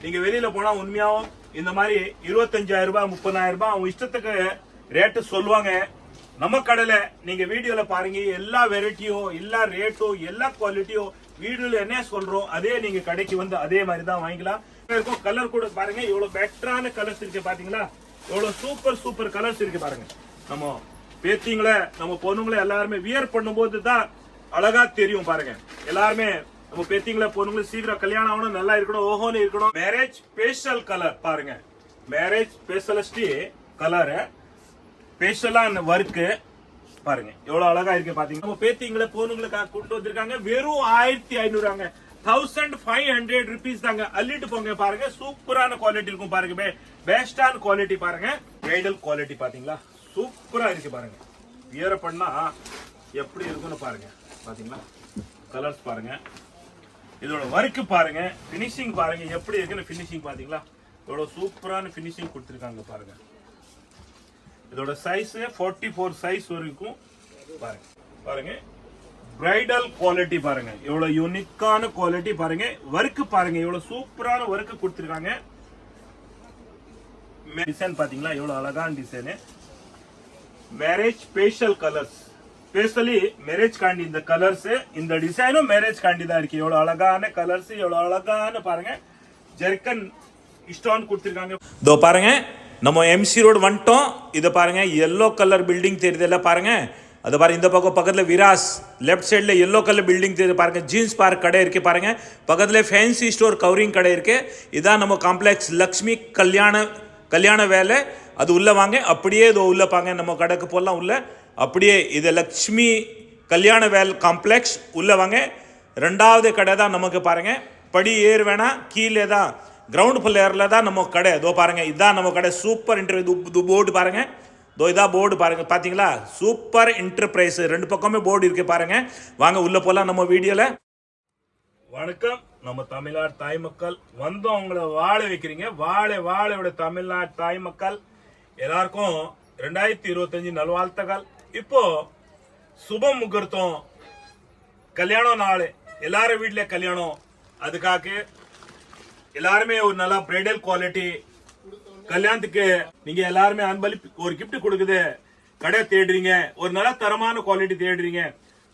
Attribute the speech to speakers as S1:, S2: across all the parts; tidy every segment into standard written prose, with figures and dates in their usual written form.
S1: நீங்க வெளியில போனா உண்மையாவும் இந்த மாதிரி 25,000 ரூபாய் 30,000 ரூபாய் அவங்க இஷ்டத்துக்கு ரேட்டு சொல்லுவாங்க. நம்ம கடையில நீங்க வீடியோல பாருங்க, எல்லா வெரைட்டியும் எல்லா ரேட்டும் எல்லா குவாலிட்டியும் வீடியோல என்ன சொல்றோம் அதே நீங்க கடைக்கு வந்து அதே மாதிரி தான் வாங்கிக்கலாம். கலர் கூட பாருங்க, இவ்வளவு பெட்டரான கலர்ஸ் இருக்கு பாத்தீங்களா, எவ்வளவு சூப்பர் சூப்பர் கலர்ஸ் இருக்கு பாருங்க. நம்ம பேத்திங்கள நம்ம பொண்ணுங்களை எல்லாருமே வியர் பண்ணும்போது தான் அழகா தெரியும் பாருங்க. எல்லாருமே நம்ம பேத்திங்கள பொண்ணுங்களை சீக்கிரம் கல்யாணம் ஆகணும், நல்லா இருக்கணும், ஓஹோன்னு இருக்கணும். மேரேஜ் ஸ்பெஷல் கலர் பாருங்க, மேரேஜ் ஸ்பெஷலிஸ்ட் கலர் ஸ்பெஷலான ஒர்க்கு பாருங்க, எவ்வளவு அழகா இருக்கு பாத்தீங்கன்னா. நம்ம பேத்திங்களை பொண்ணுங்களுக்காக கொண்டு வந்திருக்காங்க. வெறும் 1500 1500 rupees தாங்க. அள்ளிட்டு போங்க பாருங்க. சூப்பரான குவாலிட்டி இருக்கும் பாருங்க, பெஸ்டான குவாலிட்டி பாருங்க. பிரைடல் குவாலிட்டி பாத்தீங்களா, சூப்பரா இருக்கு பாருங்க. வியர் பண்ணா எப்படி இருக்குன்னு பாருங்க. பாத்தீங்களா கலர்ஸ் பாருங்க, இதோட ஒர்க் பாருங்க, பினிஷிங் பாருங்க எப்படி இருக்குன்னு. பினிஷிங் பாத்தீங்களா, எவ்வளவு சூப்பரான பினிஷிங் கொடுத்திருக்காங்க பாருங்க. இதோட சைஸ் 44 சைஸ் வரைக்கும் பாருங்க. பாருங்க பிரைடல் குவாலிட்டி பாருங்க, எவ்வளவு யூனிக்கான குவாலிட்டி பாருங்க. ஒர்க் பாருங்க, எவ்வளவு சூப்பரான ஒர்க் கொடுத்திருக்காங்க. டிசைன் பாத்தீங்களா, எவ்வளவு அழகான design. Marriage special colours, specially marriage காண்டி இந்த கலர்ஸ், இந்த டிசைனும் மேரேஜ் காண்டி தான் இருக்கு. எவ்வளவு அழகான கலர்ஸ், எவ்வளவு அழகான பாருங்க. ஜெர்கன் ஸ்டோன் கொடுத்திருக்காங்க. இதோ பாருங்க, நம்ம எம்சி ரோடு வந்துட்டோம். இதை பாருங்க, எல்லோ கலர் பில்டிங் தெரியுதுல்ல பாருங்க. அது பாருங்க, இந்த பக்கம் பக்கத்துல விராஸ், லெஃப்ட் சைட்ல எல்லோ கலர் பில்டிங் தெரியுது பாருங்க. ஜீன்ஸ் பார்க் கடை இருக்கு பாருங்க. பக்கத்துல ஃபேன்சி ஸ்டோர் கவரிங் கடை இருக்கு. இதான் நம்ம காம்ப்ளெக்ஸ் லக்ஷ்மி கல்யாண வேலை. அது உள்ள வாங்க, அப்படியே இதோ உள்ள பாங்க, நம்ம கடைக்கு போடலாம் உள்ள. அப்படியே இது லக்ஷ்மி கல்யாண வேல் காம்ப்ளெக்ஸ் உள்ள வாங்க. ரெண்டாவது கடை தான் நமக்கு பாருங்க. படி ஏறு வேணா, கீழே தான் கிரவுண்ட் ஃப்ளோர்ல தான் நம்ம கடை. இதோ பாருங்க, இதுதான் நம்ம கடை. சூப்பர் இன்டர்வியூ போர்டு பாருங்க. இதோ இதா போர்டு பாருங்க, பாத்தீங்களா, சூப்பர் என்டர்பிரைஸ். ரெண்டு பக்கமே போர்டு இருக்கு பாருங்க. வாங்க உள்ள போலாம் நம்ம வீடியோல. வணக்கம், நம்ம தமிழ்நாடு தாய் மக்கள் வந்தோம் உங்களை வாழ வைக்கிறீங்க. வாழையோட தமிழ்நாடு தாய் மக்கள் எல்லாருக்கும் 2025 நல்வாழ்த்துக்கள். இப்போ சுப முகூர்த்தம், கல்யாணம் நாள், எல்லாரும் வீட்ல கல்யாணம். அதுக்காக எல்லாருமே ஒரு நல்ல பிரைடல் குவாலிட்டி கல்யாணத்துக்கு நீங்க எல்லாருமே அன்பளிப்பு ஒரு கிஃப்ட் கொடுக்குது கடை தேடுறீங்க, ஒரு நல்ல தரமான குவாலிட்டி தேடுறீங்க.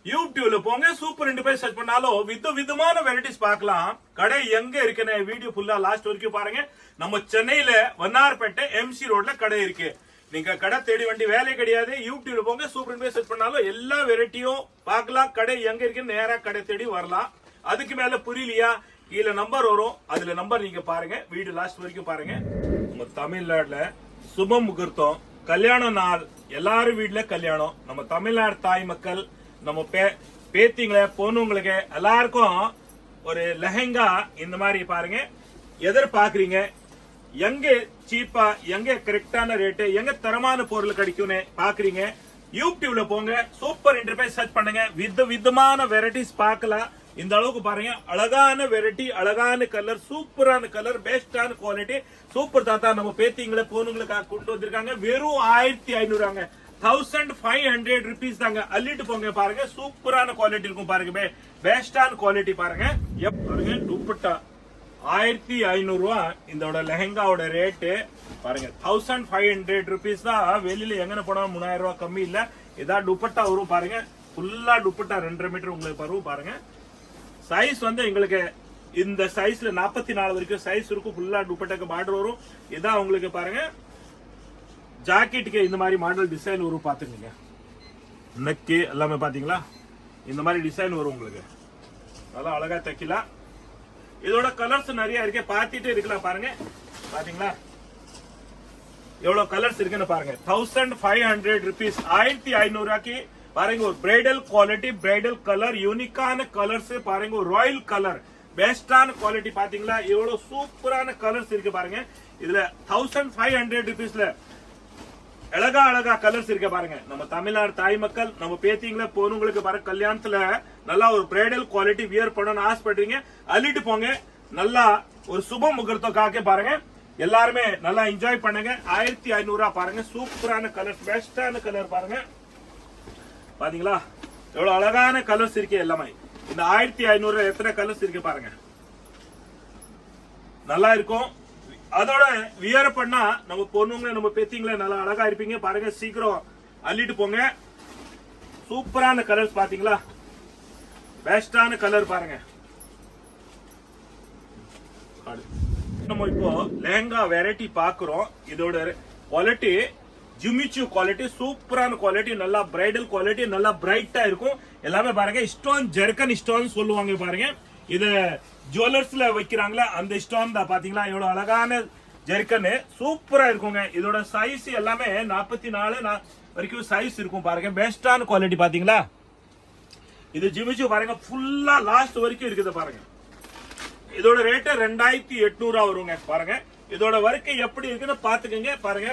S1: யூடியூப்ல போங்க, சூப்பர் என்டர்பிரைஸ் சர்ச் பண்ணாலும் விதமான வெரைட்டிஸ் பார்க்கலாம். கடை எங்க இருக்குன்னு வீடியோ ஃபுல்லா லாஸ்ட் வரைக்கும் பாருங்க. நம்ம சென்னையில வண்ணார்பேட்டை எம்சி ரோட்ல கடை இருக்கு. நீங்க கடை தேடி வேண்டிய வேலை கிடையாது. யூடியூப்ல போங்க, சூப்பர் என்டர்பிரைஸ் சர்ச் பண்ணாலும் எல்லா வெரைட்டியும் பார்க்கலாம். கடை எங்க இருக்குன்னு நேரா கடை தேடி வரலாம். அதுக்கு மேல புரியலையா, கீழே நம்பர் வரும், அதுல நம்பர் நீங்க பாருங்க. வீடியோ லாஸ்ட் வரைக்கும் பாருங்க. நம்ம தமிழ்நாடுல சுப முகூர்த்தம், கல்யாண நாள், எல்லாரும் வீட்டுல கல்யாணம். நம்ம தமிழ்நாடு தாய் மக்கள், நம்ம பேத்திங்களை பொண்ணுங்களுக்கு எல்லாருக்கும் ஒரு லெஹங்கா இந்த மாதிரி பாருங்க எதிர்பார்க்கறீங்க. எங்க சீப்பா, எங்க கரெக்டான ரேட்டு, எங்க தரமான பொருள் கிடைக்கும்னு பாக்குறீங்க. யூடியூப்ல போங்க, சூப்பர் என்டர்பிரைஸ் சர்ச் பண்ணுங்க. விதமான வெரைட்டிஸ் பார்க்கலாம். இந்த அளவுக்கு பாருங்க, அழகான வெரைட்டி, அழகான கலர், சூப்பரான கலர், பெஸ்டான குவாலிட்டி. சூப்பர் தாத்தா நம்ம பேத்திங்களை பொண்ணுங்களுக்காக கொண்டு வந்திருக்காங்க. வெறும் 1500 1500 rupees தாங்க. அள்ளிட்டு போங்க பாருங்க. சூப்பரான குவாலிட்டி இருக்கும் பாருங்க, பெஸ்டான குவாலிட்டி பாருங்க. பாருங்க துப்பட்டா 1500 ரூபாய். இதோட லெஹங்காவோட ரேட்டு பாருங்க 1500 rupees தான். வெளியில எங்கன போனா 3000 ரூபாய் கம்மி இல்ல. இதான் துப்பட்டா வரும் பாருங்க. ஃபுல்லா துப்பட்டா 2.5 மீட்டர் உங்களுக்கு வரும் பாருங்க. சைஸ் வந்து எங்களுக்கு இந்த சைஸ்ல 44 வரைக்கும் சைஸ் இருக்கும். ஃபுல்லா துப்பட்டாக்கு பார்டர் வரும். இதான் உங்களுக்கு பாருங்க ஜாக்கெட்டுக்கு இந்த மாதிரி மாடல் டிசைன் வரும். பாத்துக்கீங்க, நெக்கு எல்லாமே பாத்தீங்களா, இந்த மாதிரி டிசைன் வரும் உங்களுக்கு. நல்லா அழகா தைக்கலாம். இதோட கலர்ஸ் நிறைய இருக்கு, பாத்துட்டே இருக்கலாம் பாருங்க. பாத்தீங்களா எவ்வளவு கலர்ஸ் இருக்குன்னு பாருங்க. 1500 rupees 1500 ரூபாய்க்கு பாருங்க. ஒரு பிரைடல் குவாலிட்டி, பிரைடல் கலர், யூனிக்கான கலர்ஸ் பாருங்க. ஒரு ராயல் கலர், பெஸ்டான குவாலிட்டி. பாத்தீங்களா எவ்வளவு சூப்பரான கலர்ஸ் இருக்கு பாருங்க. இதுல 1500 rupeesல அழகா கலர்ஸ் இருக்க பாருங்க. நம்ம தமிழ்நாடு தாய் மக்கள், நம்ம பேத்திங்கள பொண்ணுங்களுக்கு பாருங்க, கல்யாணத்துல நல்லா ஒரு பிரைடல் குவாலிட்டி வியர் பண்ணணும்னு ஆசைப்படுறீங்க, அள்ளிட்டு போங்க. நல்லா ஒரு சுப முகூர்த்தம் பாருங்க. எல்லாருமே நல்லா என்ஜாய் பண்ணுங்க. 1500 பாருங்க. சூப்பரான கலர், பெஸ்டான கலர் பாருங்க. பாத்தீங்களா எவ்வளவு அழகான கலர்ஸ் இருக்கு எல்லாமே. இந்த 1500 எத்தனை கலர்ஸ் இருக்கு பாருங்க. நல்லா இருக்கும். அதோட வியர் பண்ணா நம்ம பொண்ணுங்களே நம்ம பேத்திங்களே நல்லா அழகா இருப்பீங்க. பாருங்க சீக்கிரம் அள்ளிட்டு போங்க. சூப்பரான கலர்ஸ் பாத்தீங்களா, பெஸ்டான கலர் பாருங்க. நம்ம இப்போ லெஹங்கா வெரைட்டி பாக்குறோம். இதோட குவாலிட்டி ஜிமிச்சு குவாலிட்டி, சூப்பரான குவாலிட்டி, நல்லா பிரைடல் குவாலிட்டி, நல்லா பிரைட்டா இருக்கும். எல்லாமே பாருங்க ஸ்டோன், ஜெர்கன் ஸ்டோன் சொல்லுவாங்க பாருங்க. இது ஜுவல்லர்ஸ்ல வைக்கிறாங்களா அந்த ஸ்டோன் தான். பாத்தீங்களா எவ்வளவு அழகான ஜெர்கன், சூப்பரா இருக்குங்க. இதோட சைஸ் எல்லாமே 44 வரைக்கும் சைஸ் இருக்கும் பாருங்க. பெஸ்டான குவாலிட்டி பாத்தீங்களா. இது ஜிமிச்சு பாருங்க ஃபுல்லா லாஸ்ட் வரைக்கும் இருக்குது பாருங்க. இதோட ரேட் 2800 வருங்க பாருங்க. இதோட ஒர்க் எப்படி இருக்குன்னு பாத்துக்கங்க பாருங்க.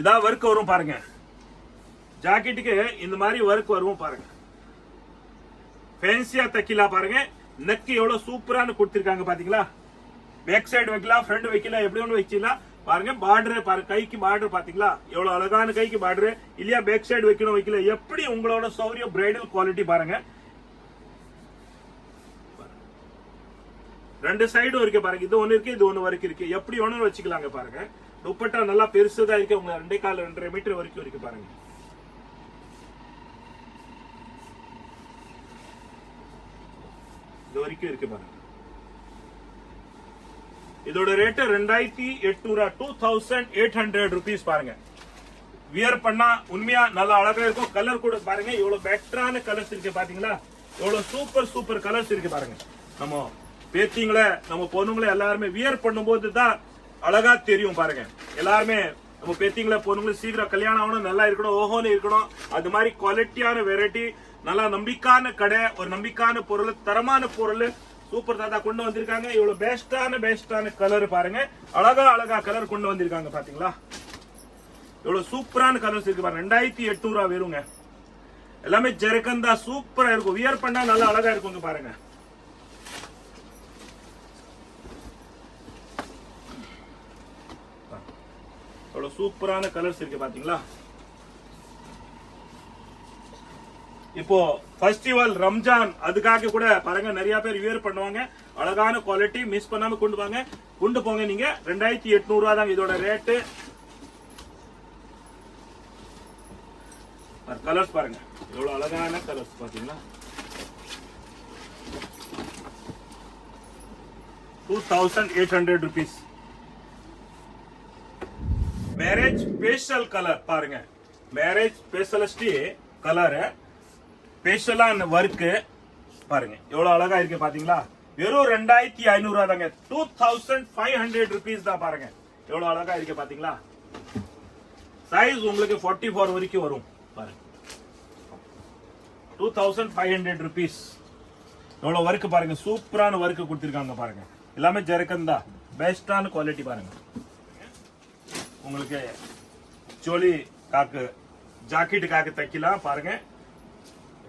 S1: இதான் ஒர்க் வரும் பாருங்க. ஜாக்கெட்டுக்கு இந்த மாதிரி ஒர்க் வரும் பாருங்க. ஃபேன்சியா தைக்கலா பாருங்க. நெக் எவ்வளவு சூப்பரான கொடுத்திருக்காங்க பாத்தீங்களா. பேக் சைடு வைக்கலாம், ஃப்ரண்ட் வைக்கலாம், எப்படி ஒன்று வச்சுக்கலாம் பாருங்க. பார்டர் பாருங்க, கைக்கு பார்டர் பாத்தீங்களா எவ்வளவு அழகான கைக்கு பார்டர். இல்லையா பேக் சைடு வைக்கணும் வைக்கல, எப்படி உங்களோட சௌரியம் பிரைடல் குவாலிட்டி பாருங்க. ரெண்டு சைடும் இருக்கு பாருங்க. இது ஒண்ணு இருக்கு, இது ஒண்ணு வரைக்கும் இருக்கு. எப்படி ஒண்ணு வச்சுக்கலாங்க பாருங்க. துப்பட்டா நல்லா பெருசுதான் இருக்கு. உங்க 2.25 மீட்டர் வரைக்கும் இருக்கு பாருங்க. இது வரைக்கும் இருக்கு பாருங்க. இதோட ரேட் 2800 2800 rupees பாருங்க. வியர் பண்ணா உண்மையா நல்லா அழகா இருக்கும். கலர் கூட பாருங்க எவ்வளவு பெட்டரான கலர்ஸ் இருக்கு பாத்தீங்களா. எவ்வளவு சூப்பர் சூப்பர் கலர்ஸ் இருக்கு பாருங்க. நம்ம பேத்திங்களே நம்ம பொண்ணுங்களே எல்லாருமே வியர் பண்ணும்போது தான் அழகா தெரியும் பாருங்க. எல்லாருமே நம்ம பேத்திங்களே பொண்ணுங்களே சீக்கிரம் கல்யாணம் ஆகணும், நல்லா இருக்கணும், ஓஹோன்னு இருக்கணும். அது மாதிரி குவாலிட்டியான வெரைட்டி, நல்லா நம்பிக்கையான கடை, ஒரு நம்பிக்கையான பொருள், தரமான பொருள் சூப்பர் தாத்தா கொண்டு வந்திருக்காங்க. இவ்வளவு பெஸ்டான கலர் பாருங்க. அழகா கலர் கொண்டு வந்திருக்காங்க பாத்தீங்களா. இவ்வளவு சூப்பரான கலர்ஸ் இருக்கு பாருங்க. 2800 வருங்க. எல்லாமே ஜெர்கன் தான், சூப்பரா இருக்கும். வியர் பண்ணா நல்லா அழகா இருக்குங்க பாருங்க. இவ்வளவு சூப்பரான கலர்ஸ் இருக்கு பாத்தீங்களா. இப்போ ஃபெஸ்டிவல் ரம்ஜான் அதுக்காக கூட பாருங்க நிறைய பேர் வியர் பண்ணுவாங்க. அழகான குவாலிட்டி, மிஸ் பண்ணாம கொண்டு போங்க நீங்க. 2800 தான் இதோட ரேட்டு. கலர்ஸ் பாருங்க எவ்வளவு அழகான கலர்ஸ் பாத்தீங்களா. 2800 rupees. மேரேஜ் ஸ்பெஷல் கலர் பாருங்க. மேரேஜ் ஸ்பெஷலிஸ்ட் கலர், ஸ்பெஷலான ஒர்க் பாருங்க எவ்வளவு அழகா இருக்கு பாத்தீங்களா. வெறும் 2500 தாங்க. 2500 rupees தான் பாருங்க. எவ்வளவு அழகா இருக்கு பாத்தீங்களா. சைஸ் உங்களுக்கு 44 வரைக்கும் வரும் பாருங்க. 2500 rupees. எவ்வளவு ஒர்க் பாருங்க. சூப்பரான ஒர்க் கொடுத்திருக்காங்க பாருங்க. எல்லாமே ஜெர்கன் தான், பெஸ்டான குவாலிட்டி பாருங்க. உங்களுக்கு சோலி காக்கு ஜாக்கெட் காக்கு தைக்கலாம் பாருங்க.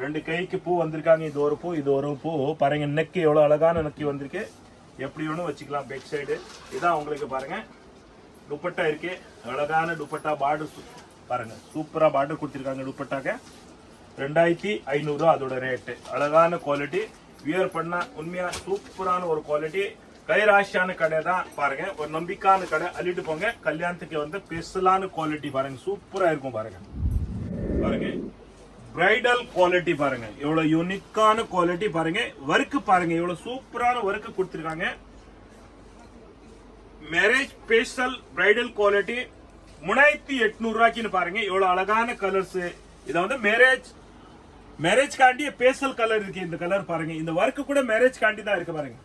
S1: ரெண்டு கைக்கு பூ வந்திருக்காங்க. இது ஒரு பூ, இது ஒரு பூ பாருங்க. நெக்கு எவ்வளவு அழகான நெக்கி வந்திருக்கு. எப்படி ஒண்ணு வச்சுக்கலாம் பேக் சைடு. இதான் உங்களுக்கு பாருங்க. துப்பட்டா இருக்கு, அழகான துப்பட்டா. பார்டர் பாருங்க, சூப்பரா பார்டர் கொடுத்திருக்காங்க துப்பட்டாக்க. 2500 அதோட ரேட்டு. அழகான குவாலிட்டி, வியர் பண்ணா உண்மையா சூப்பரான ஒரு குவாலிட்டி. கைராசியான கடை தான் பாருங்க. ஒரு நம்பிக்கையான கடை, அள்ளிட்டு போங்க. கல்யாணத்துக்கு வந்து ஸ்பெஷலான குவாலிட்டி பாருங்க. சூப்பரா இருக்கும் பாருங்க. பாருங்க பிரைடல் குவாலிட்டி பாருங்க. எவ்வளவு யூனிக்கான குவாலிட்டி பாருங்க. ஒர்க் பாருங்க எவ்வளவு சூப்பரான ஒர்க் கொடுத்திருக்காங்க. மேரேஜ் ஸ்பெஷல் பிரைடல் குவாலிட்டி 3800 பாருங்க. எவ்வளவு அழகான கலர்ஸ். இத வந்து மேரேஜ் காண்டி ஸ்பெஷல் கலர் இருக்கு. இந்த கலர் பாருங்க. இந்த ஒர்க் கூட மேரேஜ் காண்டி தான் இருக்கு பாருங்க.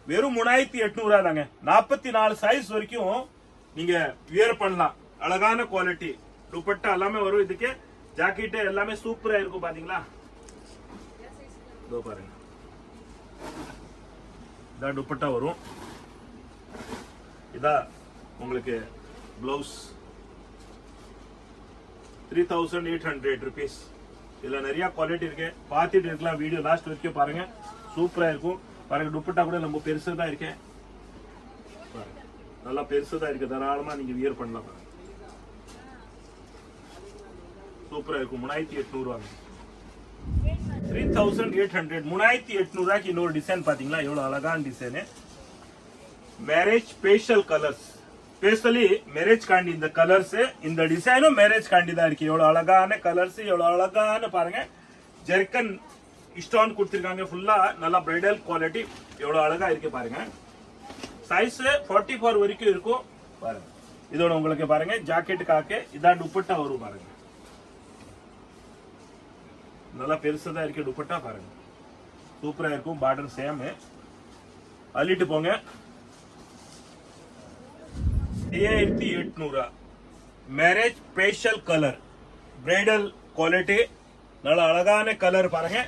S1: வெறும் 3800 தாங்க. 44 சைஸ் வரைக்கும் நீங்க வியர் பண்ணலாம். அழகான குவாலிட்டி. துப்பட்டா எல்லாமே வரும். இதுக்கு ஜாக்கெட் எல்லாமே சூப்பரா இருக்கும் பாத்தீங்களா. இதோ பாருங்க, இதான் துப்பட்டா வரும். இதா உங்களுக்கு பிளவுஸ். 3800 rupees. இதுல நிறைய குவாலிட்டி இருக்கு, பார்த்துட்டு இருக்கலாம். வீடியோ லாஸ்ட் வரைக்கும் பாருங்க. சூப்பரா இருக்கும் பாருங்க. துப்பட்டா கூட நம்ம பெருசா தான் இருக்கேன், நல்லா பெருசா தான் இருக்கு. தாராளமா நீங்க வியர் பண்ணலாம். சூப்பரா இருக்கும். 3800 3800 3800 இன்னொரு டிசைன் பாத்தீங்களா. எவ்வளவு அழகான design. Marriage special colours. Specially marriage காண்டி இந்த கலர்ஸ், இந்த டிசைனும் மேரேஜ் காண்டி தான் இருக்கு. எவ்வளவு அழகான கலர்ஸ், எவ்வளவு அழகான பாருங்க. ஜெர்கன் ஸ்டோன் கொடுத்திருக்காங்க ஃபுல்லா, நல்லா பிரைடல் குவாலிட்டி. எவ்வளவு அழகா இருக்கு பாருங்க. சைஸ் 44 வரைக்கும் இருக்கும் பாருங்க. இதோட உங்களுக்கு பாருங்க ஜாக்கெட்டுக்காக இதான் துப்பட்டா வரும் பாருங்க. நல்லா பெருசா இருக்கு துப்பட்டா பாருங்க. சூப்பரா இருக்கும். Border same. அள்ளிட்டு போங்க. 5800 marriage special colour, bridal quality, நல்ல அழகான கலர் பாருங்க.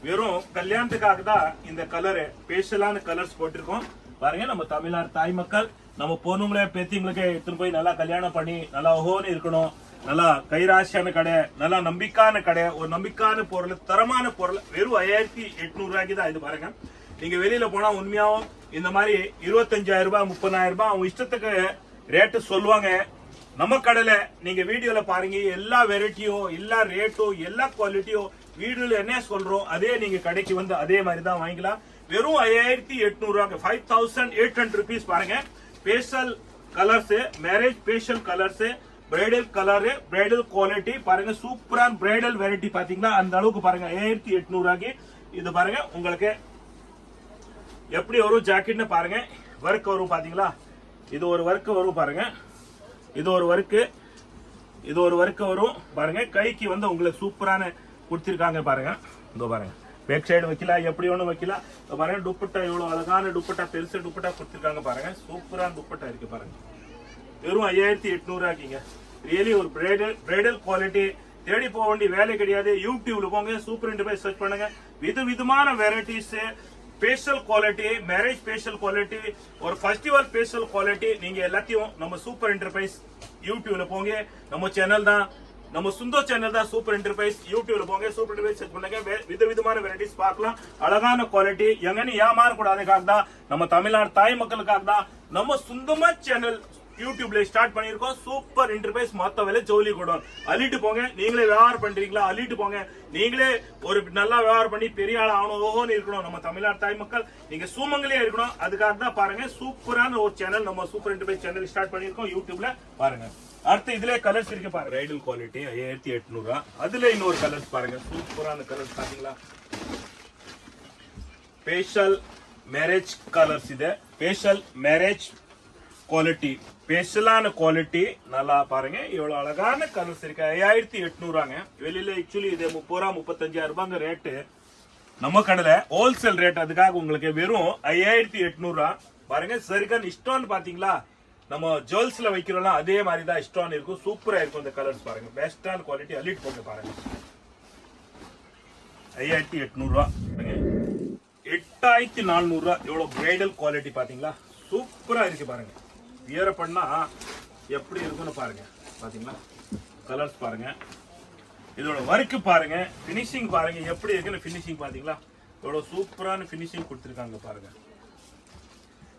S1: வெறும் கல்யாணத்துக்காக தான் இந்த கலர் ஸ்பெஷலான கலர்ஸ் போட்டிருக்கோம் பாருங்க. நம்ம தமிழ்நாடு தாய் மக்கள், நம்ம பொண்ணுங்களே பேத்திங்களுக்கு எடுத்துன்னு போய் நல்லா கல்யாணம் பண்ணி நல்லா ஓஹோன்னு இருக்கணும். நல்லா கைராசியான கடை, நல்லா நம்பிக்கையான கடை, ஒரு நம்பிக்கையான பொருள், தரமான பொருள். வெறும் 5800 தான் இது பாருங்க. நீங்க வெளியில போனா உண்மையாவும் இந்த மாதிரி 25,000 ரூபாய் 30,000 ரூபாய் அவங்க இஷ்டத்துக்கு ரேட்டு சொல்லுவாங்க. நம்ம கடையில நீங்க வீடியோல பாருங்க, எல்லா வெரைட்டியோ, எல்லா ரேட்டோ, எல்லா குவாலிட்டியோ வீடியோல என்ன சொல்றோம் அதே நீங்க கடைக்கு வந்து அதே மாதிரி தான் வாங்கிக்கலாம். வெறும் 5800 5800 rupees பாருங்க. Special colours, marriage special colours, bridal colour, bridal quality பாருங்க. சூப்பரான பிரைடல் வெரைட்டி பாத்தீங்கன்னா அந்த அளவுக்கு பாருங்க. 5800 இது பாருங்க. உங்களுக்கு எப்படி வரும் ஜாக்கெட்னு பாருங்க. ஒர்க் வரும் பாத்தீங்களா. இது ஒரு ஒர்க் வரும் பாருங்க. இது ஒரு ஒர்க், இது ஒரு ஒர்க் வரும் பாருங்க. கைக்கு வந்து உங்களுக்கு சூப்பரான கொடுத்திருக்காங்க பாருங்க. இதோ பாருங்க. பேக் சைடு வைக்கலாம், எப்படி ஒண்ணு வைக்கலாம் பாருங்க. துப்பட்டா எவ்வளவு அழகான துப்பட்டா, பெருசு துப்பட்டா கொடுத்திருக்காங்க பாருங்க. சூப்பரான துப்பட்டா இருக்கு பாருங்க. வெறும் 5800 ரியலி ஒரு பிரைடல் குவாலிட்டி. தேடி போக வேண்டிய வேலை கிடையாது. யூடியூப்ல போங்க, சூப்பர் என்டர்பிரைஸ் சர்ச் பண்ணுங்க. விதவிதமான varieties, special quality, marriage special quality, ஒரு ஃபெஸ்டிவல் ஸ்பெஷல் குவாலிட்டி. நீங்க எல்லாத்தையும் நம்ம சூப்பர் என்டர்பிரைஸ் யூடியூப்ல போங்க. நம்ம சேனல் தான், நம்ம சொந்த சேனல் தான் சூப்பர் என்டர்பிரைஸ். யூடியூப்ல போங்க, சூப்பர் என்டர்பிரைஸ் செக் பண்ணுங்க. விதவிதமான வெரைட்டிஸ் பார்க்கலாம். அழகான குவாலிட்டி. எங்கன்னு ஏமாற கூடாதுக்காக தான், நம்ம தமிழ்நாடு தாய் மக்களுக்காக தான் நம்ம சொந்தமா சேனல் யூடியூப்ல ஸ்டார்ட் பண்ணிருக்கோம். சூப்பர் என்டர்பிரைஸ் மொத்த வேலை ஜவுளி கூடம். அள்ளிட்டு போங்க. நீங்களே வியாபாரம் பண்றீங்களா, அள்ளிட்டு போங்க. நீங்களே ஒரு நல்லா வியாபாரம் பண்ணி பெரிய ஆள் ஆகணும்னு இருக்கணும். நம்ம தமிழ்நாடு தாய் மக்கள் நீங்க சூமங்களே இருக்கணும். அதுக்காக தான் பாருங்க சூப்பரான ஒரு சேனல் நம்ம சூப்பர் என்டர்பிரைஸ் சேனல் ஸ்டார்ட் பண்ணிருக்கோம் யூடியூப்ல பாருங்க. அடுத்து இதுல கலர்ஸ் இருக்கு பாருங்க. Bridal quality 5800. அதுல இன்னொரு கலர்ஸ் பாருங்க. சூப்பரான கலர்ஸ் பாத்தீங்களா. Special marriage colours. இது ஸ்பெஷல் மேரேஜ் குவாலிட்டி, ஸ்பெஷலான குவாலிட்டி. நல்லா பாருங்க. எவ்வளவு அழகான கலர்ஸ் இருக்கு. 5800. வெளியில ஆக்சுவலி இது 30 35,000 ரூபாங்க ரேட்டு. நம்ம கடையில ஹோல்சேல் ரேட். அதுக்காக உங்களுக்கு வெறும் 5800 பாருங்க. சரிக்கான இஷ்டம் பாத்தீங்களா. நம்ம ஜுவல்ஸ்ல வைக்கிறோம் அதே மாதிரி தான் இஷ்டம் இருக்கும். சூப்பரா இருக்கும் இந்த கலர்ஸ் பாருங்க. பெஸ்டான குவாலிட்டி. அள்ளிட்டு போட்டு பாருங்க. 5800. 8400. எவ்வளவு பிரைடல் குவாலிட்டி பாத்தீங்களா. சூப்பரா இருக்கு பாருங்க. வியர பண்ணா எப்படி இருக்குன்னு பாருங்க. பாத்தீங்களா கலர்ஸ் பாருங்க. இதோட ஒர்க் பாருங்க, பினிஷிங் பாருங்க எப்படி இருக்குன்னு. பினிஷிங் பாத்தீங்களா எவ்வளவு சூப்பரான பினிஷிங் கொடுத்திருக்காங்க பாருங்க.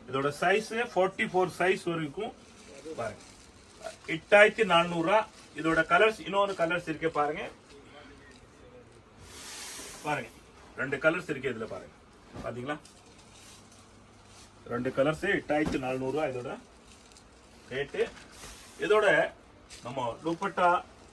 S1: இதோட சைஸ் 44 சைஸ் வரைக்கும் பாருங்க. 8400. இதோட கலர்ஸ் இன்னொரு கலர்ஸ் இருக்கு பாருங்க. பாருங்க 2 கலர்ஸ் இருக்கு இதுல பாருங்க. பாத்தீங்களா 2 கலர்ஸ் 8400 இதோட ரேட்டு. இதோட நம்ம துப்பட்டா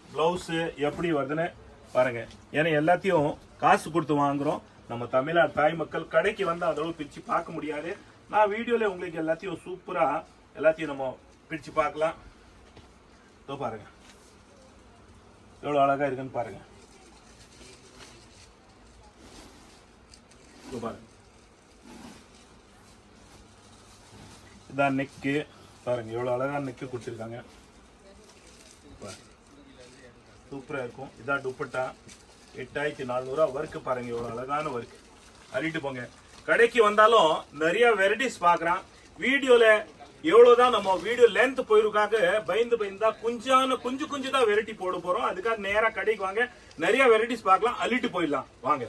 S1: பிளவுஸ் எப்படி வருதுன்னு பாருங்க. ஏன்னா எல்லாத்தையும் காசு கொடுத்து வாங்குறோம். நம்ம தமிழ்நாடு தாய் மக்கள் கடைக்கு வந்து அதோட பிரிச்சு பார்க்க முடியாது. நான் வீடியோல உங்களுக்கு எல்லாத்தையும் சூப்பரா எல்லாத்தையும் நம்ம பிரிச்சு பார்க்கலாம். பாருங்க எவ்வளவு அழகா இருக்குன்னு பாருங்க. பாருங்க இதான் நெக்கு பாருங்க. எவ்வளவு அழகான நெக்கு கொடுத்திருக்காங்க. சூப்பரா இருக்கும். இதான் துப்பட்டா 8400. ஒர்க் பாருங்க எவ்வளவு அழகான ஒர்க். அள்ளிட்டு போங்க. கடைக்கு வந்தாலும் நிறைய வெரைட்டிஸ் பாக்குறான். வீடியோல எவ்வளவுதான் நம்ம வீடியோ லென்த் போயிருக்காக பயந்து தான் கொஞ்சம் தான் வெரைட்டி போட போறோம். அதுக்காக நேரா கடைக்கு வாங்க. நிறைய வெரைட்டிஸ் பார்க்கலாம். அள்ளிட்டு போயிடலாம் வாங்க.